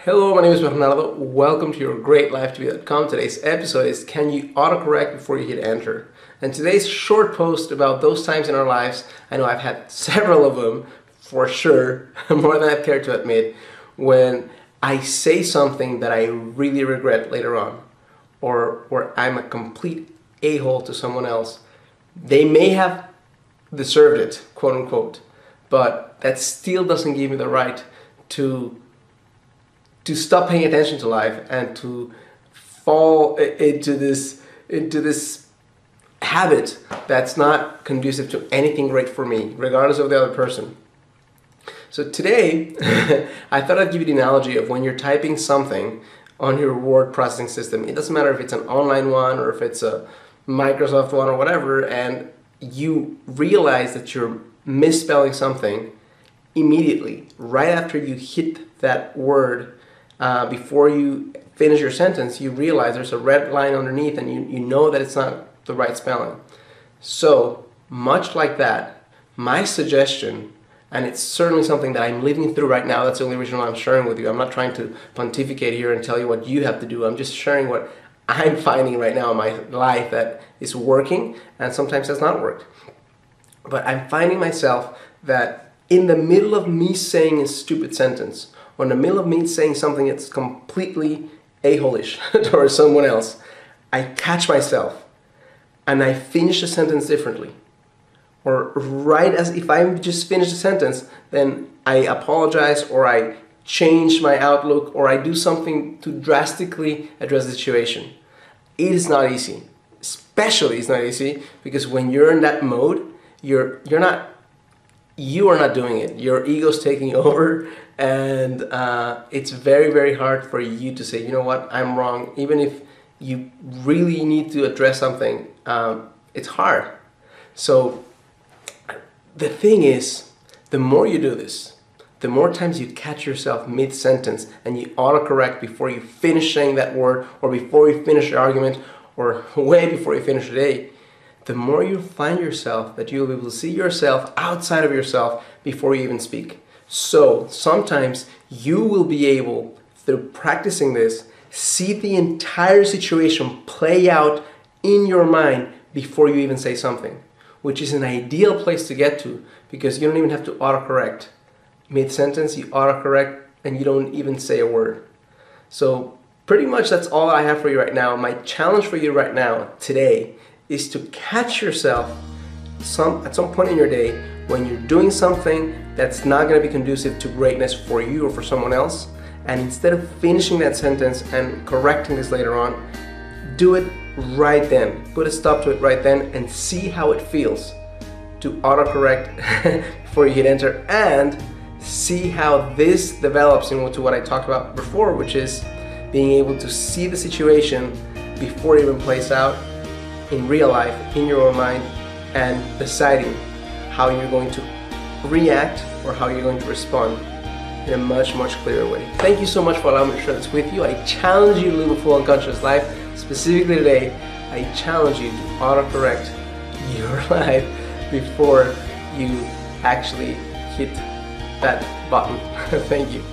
Hello, my name is Bernardo. Welcome to YourGreatLifeTV.com. Today's episode is Can you autocorrect before you hit enter? And today's short post about those times in our lives, I know I've had several of them for sure, more than I care to admit, when I say something that I really regret later on, or where I'm a complete a-hole to someone else. They may have deserved it, quote unquote, but that still doesn't give me the right to stop paying attention to life and to fall into this habit that's not conducive to anything great for me, regardless of the other person. So today, I thought I'd give you the analogy of when you're typing something on your word processing system. It doesn't matter if it's an online one or if it's a Microsoft one or whatever, and you realize that you're misspelling something immediately, right after you hit that word. Before you finish your sentence, you realize there's a red line underneath and you know that it's not the right spelling. So, much like that, my suggestion, and it's certainly something that I'm living through right now, that's the only reason why I'm sharing with you. I'm not trying to pontificate here and tell you what you have to do. I'm just sharing what I'm finding right now in my life that is working, and sometimes has not worked. But I'm finding myself that in the middle of me saying a stupid sentence, or in the middle of me saying something that's completely a-hole-ish towards someone else, I catch myself and I finish the sentence differently. Or right as if I just finished the sentence, then I apologize or I change my outlook or I do something to drastically address the situation. It is not easy. Especially it's not easy because when you're in that mode, you are not doing it. Your ego's taking over, and it's very, very hard for you to say, you know what, I'm wrong. Even if you really need to address something, it's hard. So the thing is, the more you do this, the more times you catch yourself mid-sentence and you autocorrect before you finish saying that word, or before you finish your argument, or way before you finish the day, the more you find yourself that you'll be able to see yourself outside of yourself before you even speak. So sometimes you will be able, through practicing this, see the entire situation play out in your mind before you even say something, which is an ideal place to get to because you don't even have to autocorrect. Mid-sentence, you autocorrect and you don't even say a word. So pretty much that's all I have for you right now. My challenge for you right now, today, is to catch yourself at some point in your day when you're doing something that's not going to be conducive to greatness for you or for someone else, and instead of finishing that sentence and correcting this later on, do it right then. Put a stop to it right then and see how it feels to autocorrect before you hit enter, and see how this develops into what I talked about before, which is being able to see the situation before it even plays out in real life, in your own mind, and deciding how you're going to react or how you're going to respond in a much, much clearer way. Thank you so much for allowing me to share this with you. I challenge you to live a full unconscious life. Specifically today, I challenge you to autocorrect your life before you actually hit that button. Thank you.